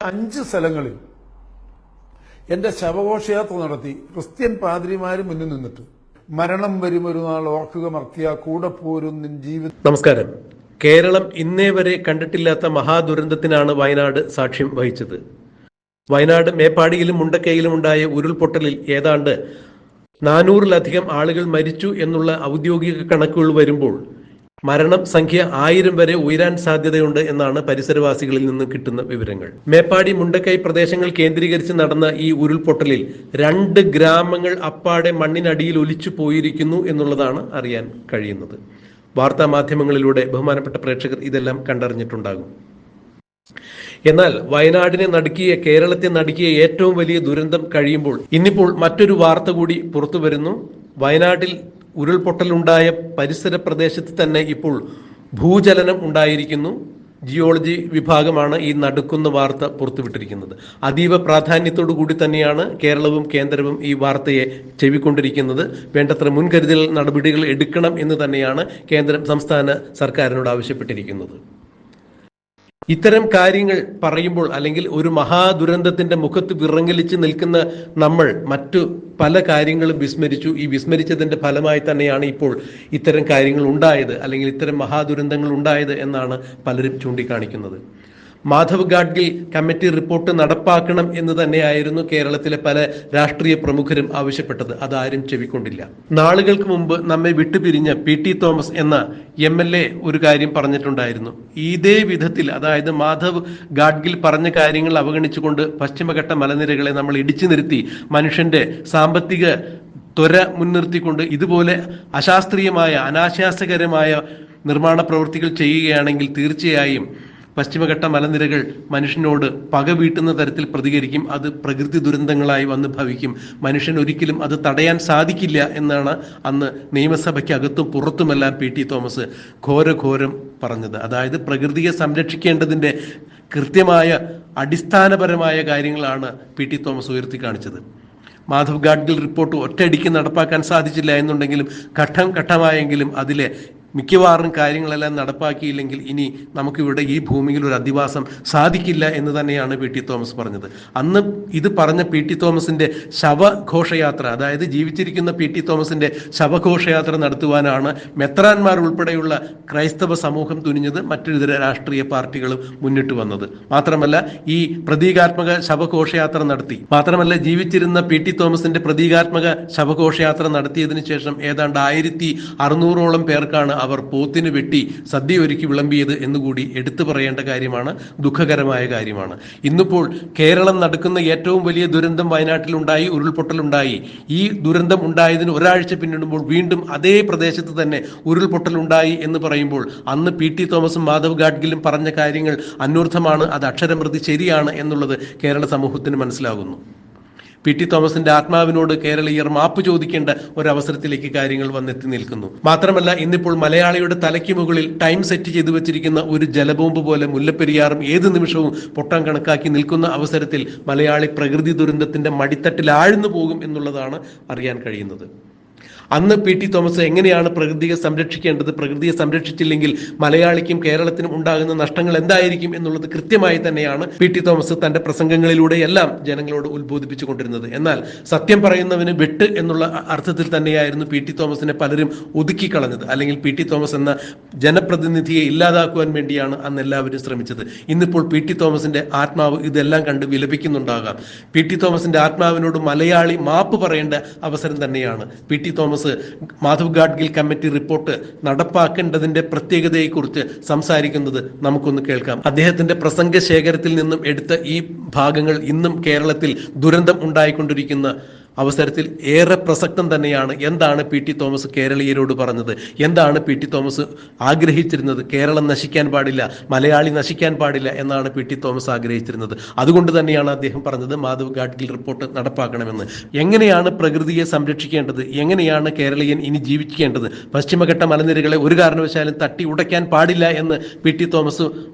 5 സ്ഥലങ്ങളിൽ എന്റെ ശവഘോഷയാത്ര നടത്തി ക്രിസ്ത്യൻ പാദ്രിമാര് മുന്നിൽ നിന്നിട്ട് മരണം വരും ഒരു നാൾ ഓർക്കുക മർത്തിയ കൂടെ പോരും നിൻ ജീവിതം. നമസ്കാരം. കേരളം ഇന്നേ വരെ കണ്ടിട്ടില്ലാത്ത മഹാദുരന്തത്തിനാണ് വയനാട് സാക്ഷ്യം വഹിച്ചത്. വയനാട് മേപ്പാടിയിലും മുണ്ടക്കയിലും ഉണ്ടായ ഉരുൾപൊട്ടലിൽ ഏതാണ്ട് 400-ലധികം ആളുകൾ മരിച്ചു എന്നുള്ള ഔദ്യോഗിക കണക്കുകൾ വരുമ്പോൾ മരണം സംഖ്യ 1000 വരെ ഉയരാൻ സാധ്യതയുണ്ട് എന്നാണ് പരിസരവാസികളിൽ നിന്ന് കിട്ടുന്ന വിവരങ്ങൾ. മേപ്പാടി മുണ്ടക്കൈ പ്രദേശങ്ങൾ കേന്ദ്രീകരിച്ച് നടന്ന ഈ ഉരുൾപൊട്ടലിൽ 2 ഗ്രാമങ്ങൾ അപ്പാടെ മണ്ണിനടിയിൽ ഒലിച്ചു പോയിരിക്കുന്നു എന്നുള്ളതാണ് അറിയാൻ കഴിയുന്നത്. വാർത്താ മാധ്യമങ്ങളിലൂടെ ബഹുമാനപ്പെട്ട പ്രേക്ഷകർ ഇതെല്ലാം കണ്ടറിഞ്ഞിട്ടുണ്ടാകും. എന്നാൽ വയനാടിനെ നടുക്കിയ, കേരളത്തെ നടുക്കിയ ഏറ്റവും വലിയ ദുരന്തം കഴിയുമ്പോൾ ഇന്നിപ്പോൾ മറ്റൊരു വാർത്ത കൂടി പുറത്തു വരുന്നു. വയനാട്ടിൽ ഉരുൾപൊട്ടലുണ്ടായ പരിസര പ്രദേശത്ത് തന്നെ ഇപ്പോൾ ഭൂചലനം ഉണ്ടായിരിക്കുന്നു. ജിയോളജി വിഭാഗമാണ് ഈ നടുക്കുന്ന വാർത്ത പുറത്തുവിട്ടിരിക്കുന്നത്. അതീവ പ്രാധാന്യത്തോടു കൂടി തന്നെയാണ് കേരളവും കേന്ദ്രവും ഈ വാർത്തയെ ചെവിക്കൊണ്ടിരിക്കുന്നത്. വേണ്ടത്ര മുൻകരുതൽ നടപടികൾ എടുക്കണം എന്ന് തന്നെയാണ് കേന്ദ്രം സംസ്ഥാന സർക്കാരിനോട് ആവശ്യപ്പെട്ടിരിക്കുന്നത്. ഇത്തരം കാര്യങ്ങൾ പറയുമ്പോൾ, അല്ലെങ്കിൽ ഒരു മഹാദുരന്തത്തിന്റെ മുഖത്ത് വിറങ്ങലിച്ച് നിൽക്കുന്ന നമ്മൾ മറ്റു പല കാര്യങ്ങളും വിസ്മരിച്ചു. ഈ വിസ്മരിച്ചതിന്റെ ഫലമായി തന്നെയാണ് ഇപ്പോൾ ഇത്തരം കാര്യങ്ങൾ ഉണ്ടായത്, അല്ലെങ്കിൽ ഇത്തരം മഹാദുരന്തങ്ങൾ ഉണ്ടായത് എന്നാണ് പലരും ചൂണ്ടിക്കാണിക്കുന്നത്. മാധവ് ഗാഡ്ഗിൽ കമ്മിറ്റി റിപ്പോർട്ട് നടപ്പാക്കണം എന്ന് തന്നെയായിരുന്നു കേരളത്തിലെ പല രാഷ്ട്രീയ പ്രമുഖരും ആവശ്യപ്പെട്ടത്. അതാരും ചെവിക്കൊണ്ടില്ല. നാളുകൾക്ക് മുമ്പ് നമ്മെ വിട്ടുപിരിഞ്ഞ PT തോമസ് എന്ന MLA ഒരു കാര്യം പറഞ്ഞിട്ടുണ്ടായിരുന്നു. ഇതേ വിധത്തിൽ, അതായത് മാധവ് ഗാഡ്ഗിൽ പറഞ്ഞ കാര്യങ്ങൾ അവഗണിച്ചുകൊണ്ട് പശ്ചിമഘട്ട മലനിരകളെ നമ്മൾ ഇടിച്ചു നിർത്തി മനുഷ്യന്റെ സാമ്പത്തിക ത്വര മുൻനിർത്തിക്കൊണ്ട് ഇതുപോലെ അശാസ്ത്രീയമായ, അനാശാസ്യകരമായ നിർമ്മാണ പ്രവൃത്തികൾ ചെയ്യുകയാണെങ്കിൽ തീർച്ചയായും പശ്ചിമഘട്ട മലനിരകൾ മനുഷ്യനോട് പക വീട്ടുന്ന തരത്തിൽ പ്രതികരിക്കും. അത് പ്രകൃതി ദുരന്തങ്ങളായി വന്ന് ഭവിക്കും. മനുഷ്യൻ ഒരിക്കലും അത് തടയാൻ സാധിക്കില്ല എന്നാണ് അന്ന് നിയമസഭയ്ക്ക് അകത്തും പുറത്തുമെല്ലാം PT തോമസ് ഘോരം പറഞ്ഞത്. അതായത് പ്രകൃതിയെ സംരക്ഷിക്കേണ്ടതിന്റെ കൃത്യമായ അടിസ്ഥാനപരമായ കാര്യങ്ങളാണ് PT തോമസ് ഉയർത്തി കാണിച്ചത്. മാധവ് ഗാഡ്ഗിൽ റിപ്പോർട്ട് ഒറ്റയടിക്ക് നടപ്പാക്കാൻ സാധിച്ചില്ല എന്നുണ്ടെങ്കിലും ഘട്ടം ഘട്ടമായെങ്കിലും അതിലെ മിക്കവാറും കാര്യങ്ങളെല്ലാം നടപ്പാക്കിയില്ലെങ്കിൽ ഇനി നമുക്കിവിടെ ഈ ഭൂമിയിൽ ഒരു അധിവാസം സാധിക്കില്ല എന്ന് തന്നെയാണ് PT തോമസ് പറഞ്ഞത്. അന്ന് ഇത് പറഞ്ഞ PT തോമസിന്റെ ശവഘോഷയാത്ര, അതായത് ജീവിച്ചിരിക്കുന്ന PT തോമസിന്റെ ശവഘോഷയാത്ര നടത്തുവാനാണ് മെത്രാന്മാർ ഉൾപ്പെടെയുള്ള ക്രൈസ്തവ സമൂഹം തുനിഞ്ഞത്. മറ്റൊരു രാഷ്ട്രീയ പാർട്ടികളും മുന്നിട്ട് വന്നത്. മാത്രമല്ല ഈ പ്രതീകാത്മക ശവഘോഷയാത്ര നടത്തി. മാത്രമല്ല ജീവിച്ചിരുന്ന PT തോമസിന്റെ പ്രതീകാത്മക ശവഘോഷയാത്ര നടത്തിയതിനു ശേഷം ഏതാണ്ട് 1600ഓളം പേർക്കാണ് അവർ പോത്തിന് വെട്ടി സദ്യ ഒരുക്കി വിളമ്പിയത് എന്നുകൂടി എടുത്തു പറയേണ്ട കാര്യമാണ്. ദുഃഖകരമായ കാര്യമാണ്. ഇന്നിപ്പോൾ കേരളം നടക്കുന്ന ഏറ്റവും വലിയ ദുരന്തം വയനാട്ടിലുണ്ടായി, ഉരുൾപൊട്ടലുണ്ടായി. ഈ ദുരന്തം ഉണ്ടായതിന് ഒരാഴ്ച പിന്നിടുമ്പോൾ വീണ്ടും അതേ പ്രദേശത്ത് തന്നെ ഉരുൾപൊട്ടലുണ്ടായി എന്ന് പറയുമ്പോൾ അന്ന് PT തോമസും മാധവ് ഗാഡ്ഗിലും പറഞ്ഞ കാര്യങ്ങൾ അന്വർത്ഥമാണ്, അത് അക്ഷരമൃതി ശരിയാണ് എന്നുള്ളത് കേരള സമൂഹത്തിന് മനസ്സിലാകുന്നു. PT തോമസിന്റെ ആത്മാവിനോട് കേരളീയർ മാപ്പ് ചോദിക്കേണ്ട ഒരവസരത്തിലേക്ക് കാര്യങ്ങൾ വന്നെത്തി നിൽക്കുന്നു. മാത്രമല്ല ഇന്നിപ്പോൾ മലയാളിയുടെ തലയ്ക്ക് മുകളിൽ ടൈം സെറ്റ് ചെയ്തു വെച്ചിരിക്കുന്ന ഒരു ജലബോംബ് പോലെ മുല്ലപ്പെരിയാറും ഏത് നിമിഷവും പൊട്ടാൻ കണക്കാക്കി നിൽക്കുന്ന അവസരത്തിൽ മലയാളി പ്രകൃതി ദുരന്തത്തിന്റെ മടിത്തട്ടിൽ ആഴ്ന്നു പോകും എന്നുള്ളതാണ് അറിയാൻ കഴിയുന്നത്. അന്ന് PT തോമസ് എങ്ങനെയാണ് പ്രകൃതിയെ സംരക്ഷിക്കേണ്ടത്, പ്രകൃതിയെ സംരക്ഷിച്ചില്ലെങ്കിൽ മലയാളിക്കും കേരളത്തിനും ഉണ്ടാകുന്ന നഷ്ടങ്ങൾ എന്തായിരിക്കും എന്നുള്ളത് കൃത്യമായി തന്നെയാണ് PT തോമസ് തന്റെ പ്രസംഗങ്ങളിലൂടെ എല്ലാം ജനങ്ങളോട് ഉത്ബോധിപ്പിച്ചു കൊണ്ടിരുന്നത്. എന്നാൽ സത്യം പറയുന്നവന് വെട്ട് എന്നുള്ള അർത്ഥത്തിൽ തന്നെയായിരുന്നു PT തോമസിനെ പലരും ഒതുക്കിക്കളഞ്ഞത്. അല്ലെങ്കിൽ PT തോമസ് എന്ന ജനപ്രതിനിധിയെ ഇല്ലാതാക്കുവാൻ വേണ്ടിയാണ് അന്ന് എല്ലാവരും ശ്രമിച്ചത്. ഇന്നിപ്പോൾ PT തോമസിന്റെ ആത്മാവ് ഇതെല്ലാം കണ്ട് വിലപിക്കുന്നുണ്ടാകാം. PT തോമസിന്റെ ആത്മാവിനോട് മലയാളി മാപ്പ് പറയേണ്ട അവസരം തന്നെയാണ്. PT Thomas Madhav Gadgil committee report നടപ്പാക്കേണ്ടതിന്റെ പ്രത്യേകതയെക്കുറിച്ച് സംസാരിക്കുന്നത് നമുക്കൊന്ന് കേൾക്കാം. അദ്ദേഹത്തിന്റെ പ്രസംഗ ശേഖരത്തിൽ നിന്നും എടുത്ത ഈ ഭാഗങ്ങൾ ഇന്നും കേരളത്തിൽ ദുരന്തം ഉണ്ടായിക്കൊണ്ടിരിക്കുന്ന അവസരത്തിൽ ഏറെ പ്രസക്തം തന്നെയാണ്. എന്താണ് PT തോമസ് കേരളീയരോട് പറഞ്ഞത്? എന്താണ് PT തോമസ് ആഗ്രഹിച്ചിരുന്നത്? കേരളം നശിക്കാൻ പാടില്ല, മലയാളി നശിക്കാൻ പാടില്ല എന്നാണ് PT തോമസ് ആഗ്രഹിച്ചിരുന്നത്. അതുകൊണ്ട് തന്നെയാണ് അദ്ദേഹം പറഞ്ഞത് മാധവ് ഗാഡ്ഗിൽ റിപ്പോർട്ട് നടപ്പാക്കണമെന്ന്. എങ്ങനെയാണ് പ്രകൃതിയെ സംരക്ഷിക്കേണ്ടത്? എങ്ങനെയാണ് കേരളീയൻ ഇനി ജീവിക്കേണ്ടത്? പശ്ചിമഘട്ട മലനിരകളെ ഒരു കാരണവശാലും തട്ടി ഉടയ്ക്കാൻ പാടില്ല എന്ന് PT തോമസ്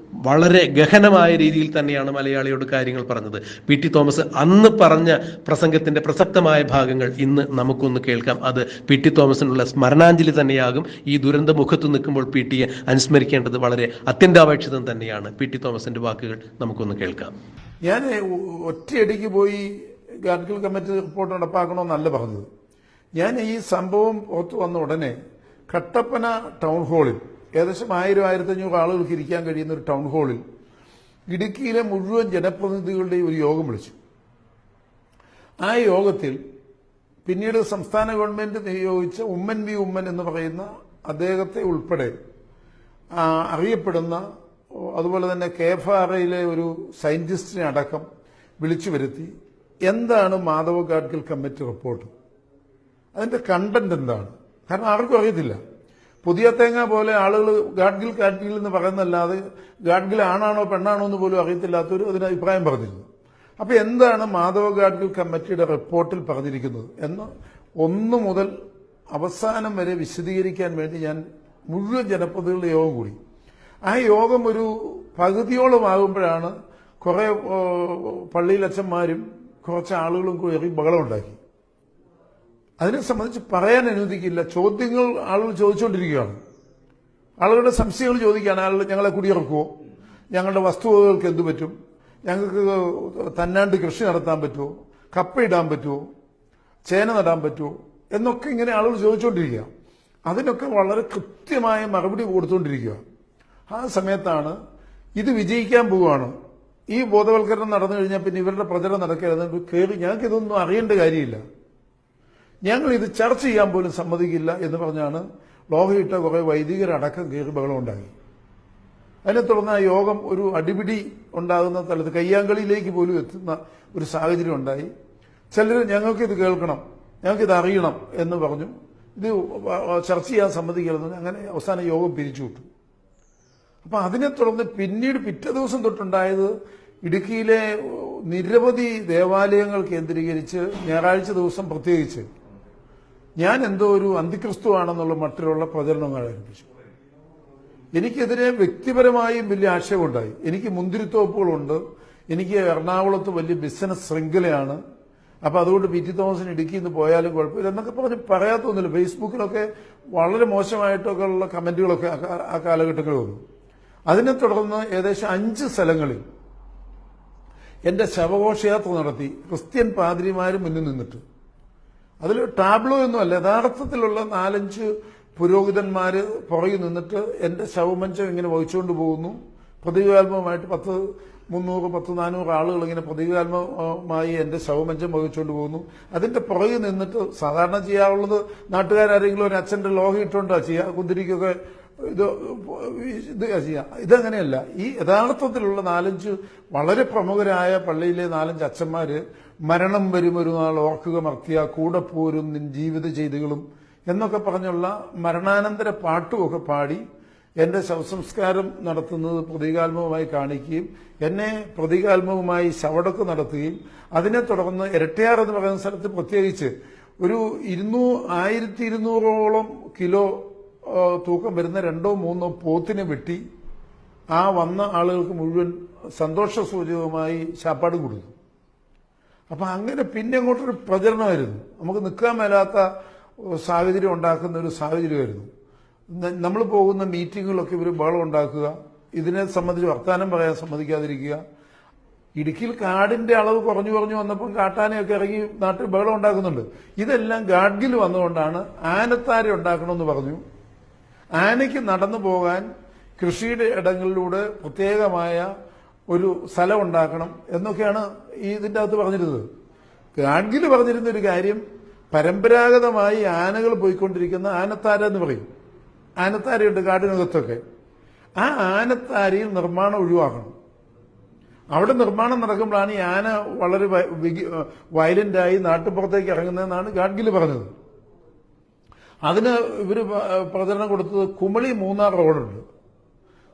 വളരെ ഗഹനമായ രീതിയിൽ തന്നെയാണ് മലയാളിയോട് കാര്യങ്ങൾ പറഞ്ഞത്. PT തോമസ് അന്ന് പറഞ്ഞ പ്രസംഗത്തിന്റെ പ്രസക്തമായ മനോഹരമായ ഭാഗങ്ങൾ ഇന്ന് നമുക്കൊന്ന് കേൾക്കാം. അത് പി ടി തോമസിനുള്ള സ്മരണാഞ്ജലി തന്നെയാകും. ഈ ദുരന്ത മുഖത്ത് നിൽക്കുമ്പോൾ പി ടിയെ അനുസ്മരിക്കേണ്ടത് വളരെ അത്യന്താപേക്ഷിതം തന്നെയാണ്. പി ടി തോമസിന്റെ വാക്കുകൾ നമുക്കൊന്ന് കേൾക്കാം. ഞാൻ ഒറ്റയടിക്ക് പോയി ഗാഡ്ഗിൽ കമ്മിറ്റി റിപ്പോർട്ട് നടപ്പാക്കണമെന്നല്ല പറഞ്ഞത്. ഞാൻ ഈ സംഭവം പുറത്തു വന്ന ഉടനെ കട്ടപ്പന ടൗൺ ഹാളിൽ ഏകദേശം 1000-1500 ആളുകൾക്ക് ഇരിക്കാൻ കഴിയുന്ന ഒരു ടൗൺ ഹാളിൽ ഇടുക്കിയിലെ മുഴുവൻ ജനപ്രതിനിധികളുടെയും ഒരു യോഗം വിളിച്ചു. ആ യോഗത്തിൽ പിന്നീട് സംസ്ഥാന ഗവൺമെന്റ് നിയോഗിച്ച ഉമ്മൻ വി ഉമ്മൻ എന്ന് പറയുന്ന അദ്ദേഹത്തെ ഉൾപ്പെടെ അറിയപ്പെടുന്ന, അതുപോലെ തന്നെ KFRAയിലെ ഒരു സയന്റിസ്റ്റിനെ അടക്കം വിളിച്ചു വരുത്തി എന്താണ് മാധവ് ഗാഡ്ഗിൽ കമ്മിറ്റി റിപ്പോർട്ട്, അതിന്റെ കണ്ടന്റ് എന്താണ്. കാരണം ആർക്കും അറിയത്തില്ല. പുതിയ തേങ്ങ പോലെ ആളുകൾ ഗാഡ്ഗിൽ എന്ന് പറയുന്നതല്ലാതെ ഗാഡ്ഗിൽ ആണാണോ പെണ്ണാണോ എന്ന് പോലും അറിയത്തില്ലാത്തവർ അതിന് അഭിപ്രായം പറഞ്ഞിരുന്നു. അപ്പൊ എന്താണ് മാധവ് ഗാഡ്ഗിൽ കമ്മിറ്റിയുടെ റിപ്പോർട്ടിൽ പറഞ്ഞിരിക്കുന്നത് എന്ന് 1 മുതൽ അവസാനം വരെ വിശദീകരിക്കാൻ വേണ്ടി ഞാൻ മുഴുവൻ ജനപ്രതിനിധികളുടെ യോഗം കൂടി. ആ യോഗം ഒരു പകുതിയോളമാകുമ്പോഴാണ് കുറെ പള്ളിയിലച്ചന്മാരും കുറച്ച് ആളുകളും കയറി ബഹളം ഉണ്ടാക്കി. അതിനെ സംബന്ധിച്ച് പറയാൻ അനുവദിക്കില്ല. ചോദ്യങ്ങൾ ആളുകൾ ചോദിച്ചുകൊണ്ടിരിക്കുകയാണ്. ആളുകളുടെ സംശയങ്ങൾ ചോദിക്കുകയാണ്. ആളുകൾ ഞങ്ങളെ കുടിയിറക്കുമോ, ഞങ്ങളുടെ വസ്തുവകകൾക്ക് എന്തു പറ്റും, ഞങ്ങൾക്ക് തന്നാണ്ട് കൃഷി നടത്താൻ പറ്റുമോ, കപ്പ ഇടാൻ പറ്റുമോ, ചേന നടാൻ പറ്റുമോ എന്നൊക്കെ ഇങ്ങനെ ആളുകൾ ചോദിച്ചുകൊണ്ടിരിക്കുക. അതിനൊക്കെ വളരെ കൃത്യമായ മറുപടി കൊടുത്തുകൊണ്ടിരിക്കുക. ആ സമയത്താണ് ഇത് വിജയിക്കാൻ പോവുകയാണ്, ഈ ബോധവൽക്കരണം നടന്നു കഴിഞ്ഞാൽ പിന്നെ ഇവരുടെ പ്രചരണം നടക്കരുത് കയറി, ഞങ്ങൾക്ക് ഇതൊന്നും അറിയേണ്ട കാര്യമില്ല, ഞങ്ങൾ ഇത് ചർച്ച ചെയ്യാൻ പോലും സമ്മതിക്കില്ല എന്ന് പറഞ്ഞാണ് ലോഹയിട്ട കുറെ വൈദികരടക്കം കയറി ബഹളം ഉണ്ടാക്കി. അതിനെ തുടർന്ന് ആ യോഗം ഒരു അടിപിടി ഉണ്ടാകുന്ന തലത്ത് കയ്യാങ്കളിയിലേക്ക് പോലും എത്തുന്ന ഒരു സാഹചര്യം ഉണ്ടായി. ചിലർ ഞങ്ങൾക്കിത് കേൾക്കണം, ഞങ്ങൾക്കിത് അറിയണം എന്ന് പറഞ്ഞു. ഇത് ചർച്ച ചെയ്യാൻ സമ്മതിക്കരുതെന്ന് അങ്ങനെ അവസാന യോഗം പിരിച്ചുവിട്ടു. അപ്പൊ അതിനെ തുടർന്ന് പിന്നീട് പിറ്റേ ദിവസം തൊട്ടുണ്ടായത് ഇടുക്കിയിലെ നിരവധി ദേവാലയങ്ങൾ കേന്ദ്രീകരിച്ച് ഞായറാഴ്ച ദിവസം പ്രത്യേകിച്ച് ഞാൻ എന്തോ ഒരു അന്തിക്രിസ്തുവാണെന്നുള്ള മട്ടിലുള്ള പ്രചരണങ്ങൾ ആരംഭിച്ചു. എനിക്കെതിരെ വ്യക്തിപരമായും വലിയ ആശയമുണ്ടായി. എനിക്ക് മുന്തിരിത്തോപ്പുകളുണ്ട്, എനിക്ക് എറണാകുളത്ത് വലിയ ബിസിനസ് ശൃംഖലയാണ്, അപ്പൊ അതുകൊണ്ട് പി ടി തോമസിന് ഇടുക്കിയിൽ നിന്ന് പോയാലും കുഴപ്പമില്ല എന്നൊക്കെ പറഞ്ഞ് പറയാത്തൊന്നുമില്ല. ഫേസ്ബുക്കിലൊക്കെ വളരെ മോശമായിട്ടൊക്കെ ഉള്ള കമന്റുകളൊക്കെ ആ കാലഘട്ടങ്ങളിൽ വന്നു. അതിനെ തുടർന്ന് ഏകദേശം 5 സ്ഥലങ്ങളിൽ എന്റെ ശവഘോഷയാത്ര നടത്തി ക്രിസ്ത്യൻ പാദ്രിമാര് മുന്നിൽ നിന്നിട്ട്. അതിൽ ടാബ്ലോ ഒന്നുമല്ല, യഥാർത്ഥത്തിലുള്ള 4-5 പുരോഹിതന്മാര് പുറകിൽ നിന്നിട്ട് എന്റെ ശവമഞ്ചം ഇങ്ങനെ വഹിച്ചുകൊണ്ട് പോകുന്നു. പ്രതീകാത്മകമായിട്ട് 300-400 ആളുകൾ ഇങ്ങനെ പ്രതീകാത്മകമായി എന്റെ ശവമഞ്ചം വഹിച്ചുകൊണ്ട് പോകുന്നു. അതിന്റെ പുറകിൽ നിന്നിട്ട് സാധാരണ ചെയ്യാറുള്ളത് നാട്ടുകാരെങ്കിലും ഒരു അച്ഛന്റെ ലോഹം ഇട്ടുകൊണ്ടാ ചെയ്യുക, കുന്തിരിക്കൊക്കെ ഇത് ചെയ്യാം. ഇതങ്ങനെയല്ല. ഈ യഥാർത്ഥത്തിലുള്ള 4-5 വളരെ പ്രമുഖരായ പള്ളിയിലെ 4-5 അച്ഛന്മാര് മരണം വരും ഒരു നാൾ ഓർക്കുക മർത്തിയ, കൂടെ പോരും നിൻ ജീവിത ചെയ്തികളും എന്നൊക്കെ പറഞ്ഞുള്ള മരണാനന്തര പാട്ടുമൊക്കെ പാടി എന്റെ ശവസംസ്കാരം നടത്തുന്നത് പ്രതീകാത്മകമായി കാണിക്കുകയും എന്നെ പ്രതീകാത്മകമായി ശവടക്ക് നടത്തുകയും അതിനെ തുടർന്ന് ഇരട്ടയാർ എന്ന് പറയുന്ന സ്ഥലത്ത് പ്രത്യേകിച്ച് ഒരു 1200ഓളം കിലോ തൂക്കം വരുന്ന 2-3 പോത്തിനെ വെട്ടി ആ വന്ന ആളുകൾക്ക് മുഴുവൻ സന്തോഷസൂചകമായി ശാപ്പാട് കൊടുത്തു. അപ്പൊ അങ്ങനെ പിന്നെ അങ്ങോട്ടൊരു പ്രചരണമായിരുന്നു. നമുക്ക് നിൽക്കാൻ മേലാത്ത സാഹചര്യം ഉണ്ടാക്കുന്ന ഒരു സാഹചര്യമായിരുന്നു. നമ്മൾ പോകുന്ന മീറ്റിങ്ങുകളൊക്കെ ഇവർ ബഹളം ഉണ്ടാക്കുക, ഇതിനെ സംബന്ധിച്ച് വർത്തമാനം പറയാൻ സമ്മതിക്കാതിരിക്കുക. ഇടുക്കിയിൽ കാടിന്റെ അളവ് കുറഞ്ഞു വന്നപ്പം കാട്ടാനയൊക്കെ ഇറങ്ങി നാട്ടിൽ ബഹളം ഉണ്ടാക്കുന്നുണ്ട്. ഇതെല്ലാം ഗാഡ്ഗിൽ വന്നുകൊണ്ടാണ് ആനത്താര ഉണ്ടാക്കണമെന്ന് പറഞ്ഞു. ആനയ്ക്ക് നടന്നു പോകാൻ കൃഷിയുടെ ഇടങ്ങളിലൂടെ പ്രത്യേകമായ ഒരു സ്ഥലം ഉണ്ടാക്കണം എന്നൊക്കെയാണ് ഇതിന്റെ അകത്ത് പറഞ്ഞിരുന്നത്. ഗാഡ്ഗിൽ പറഞ്ഞിരുന്ന ഒരു കാര്യം, പരമ്പരാഗതമായി ആനകൾ പോയിക്കൊണ്ടിരിക്കുന്ന ആനത്താര എന്ന് പറയും. ആനത്താരയുണ്ട് കാടിനകത്തൊക്കെ. ആ ആനത്താരയിൽ നിർമ്മാണം ഒഴിവാക്കണം. അവിടെ നിർമ്മാണം നടക്കുമ്പോഴാണ് ഈ ആന വളരെ വയലന്റായി നാട്ടുപുറത്തേക്ക് ഇറങ്ങുന്നതെന്നാണ് ഗാഡ്ഗിൽ പറഞ്ഞത്. അതിന് ഇവർ പ്രചരണം കൊടുത്തത് കുമളി-മൂന്നാർ റോഡുണ്ട്.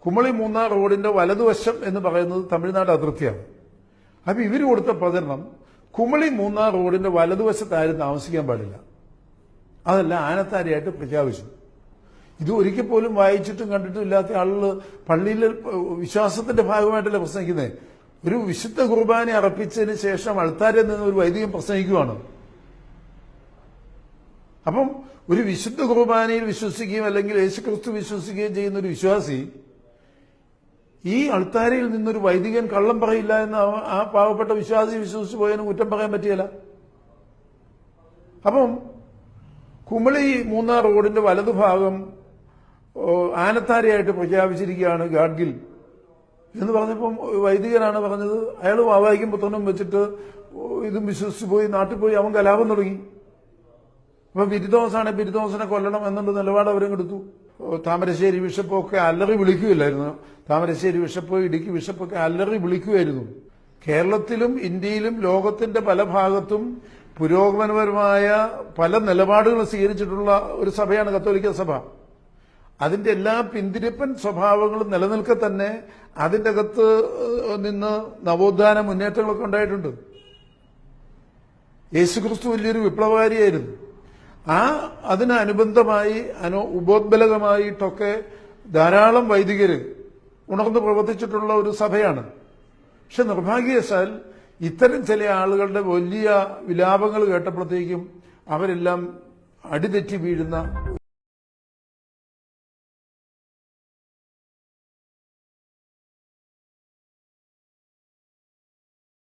കുമളി-മൂന്നാർ റോഡിന്റെ വലതുവശം എന്ന് പറയുന്നത് തമിഴ്നാട് അതിർത്തിയാണ്. അപ്പൊ ഇവർ കൊടുത്ത പ്രചരണം കുമളി-മൂന്നാർ റോഡിന്റെ വലതുവശത്താരും താമസിക്കാൻ പാടില്ല, അതല്ല ആനത്താരയായിട്ട് പ്രഖ്യാപിച്ചു. ഇത് ഒരിക്കൽ പോലും വായിച്ചിട്ടും കണ്ടിട്ടും ഇല്ലാത്ത ആളുകൾ പള്ളിയിൽ വിശ്വാസത്തിന്റെ ഭാഗമായിട്ടല്ല പ്രസംഗിക്കുന്നത്. ഒരു വിശുദ്ധ കുർബാന അർപ്പിച്ചതിന് ശേഷം അൾത്താരിൽ നിന്ന് ഒരു വൈദികൻ പ്രസംഗിക്കുകയാണ്. അപ്പം ഒരു വിശുദ്ധ കുർബാനയിൽ വിശ്വസിക്കുകയും അല്ലെങ്കിൽ യേശുക്രിസ്തു വിശ്വസിക്കുകയും ചെയ്യുന്ന ഒരു വിശ്വാസി ഈ അൾത്താരയിൽ നിന്നൊരു വൈദികൻ കള്ളം പറയില്ല എന്ന് ആ പാവപ്പെട്ട വിശ്വാസി വിശ്വസിച്ച് പോയതിന് കുറ്റം പറയാൻ പറ്റിയല്ല. അപ്പം കുമളി മൂന്നാർ റോഡിന്റെ വലതുഭാഗം ആനത്താരയായിട്ട് പ്രഖ്യാപിച്ചിരിക്കുകയാണ് ഗാഡ്ഗിൽ എന്ന് പറഞ്ഞപ്പം വൈദികനാണ് പറഞ്ഞത്. അയാൾ വാവായിക്കും പുത്തനും വെച്ചിട്ട് ഇതും വിശ്വസിച്ച് പോയി നാട്ടിൽ പോയി അവൻ കലാപം തുടങ്ങി. അപ്പൊ ബിരുദോസാണ് ബിരുദോസിനെ കൊല്ലണം എന്നുള്ള നിലപാട് അവരും എടുത്തു. താമരശ്ശേരി ബിഷപ്പൊക്കെ അല്ലറി വിളിക്കുകയില്ലായിരുന്നു. താമരശ്ശേരി ബിഷപ്പ്, ഇടുക്കി ബിഷപ്പൊക്കെ അല്ലറി വിളിക്കുമായിരുന്നു. കേരളത്തിലും ഇന്ത്യയിലും ലോകത്തിന്റെ പല ഭാഗത്തും പുരോഗമനപരമായ പല നിലപാടുകളും സ്വീകരിച്ചിട്ടുള്ള ഒരു സഭയാണ് കത്തോലിക്ക സഭ. അതിന്റെ എല്ലാ പിന്തിരിപ്പൻ സ്വഭാവങ്ങളും നിലനിൽക്കെ തന്നെ അതിന്റെ അകത്ത് നിന്ന് നവോത്ഥാന മുന്നേറ്റങ്ങളൊക്കെ ഉണ്ടായിട്ടുണ്ട്. യേശുക്രിസ്തു വലിയൊരു വിപ്ലവകാരിയായിരുന്നു. അതിനനുബന്ധമായി ഉപോദ്ബലകമായിട്ടൊക്കെ ധാരാളം വൈദികര് ഉണർന്ന് പ്രവർത്തിച്ചിട്ടുള്ള ഒരു സഭയാണ്. പക്ഷെ നിർഭാഗ്യവശാൽ ഇത്തരം ചില ആളുകളുടെ വലിയ വിലാപങ്ങൾ കേട്ടപ്പോഴത്തേക്കും അവരെല്ലാം അടിതെറ്റി വീഴുന്ന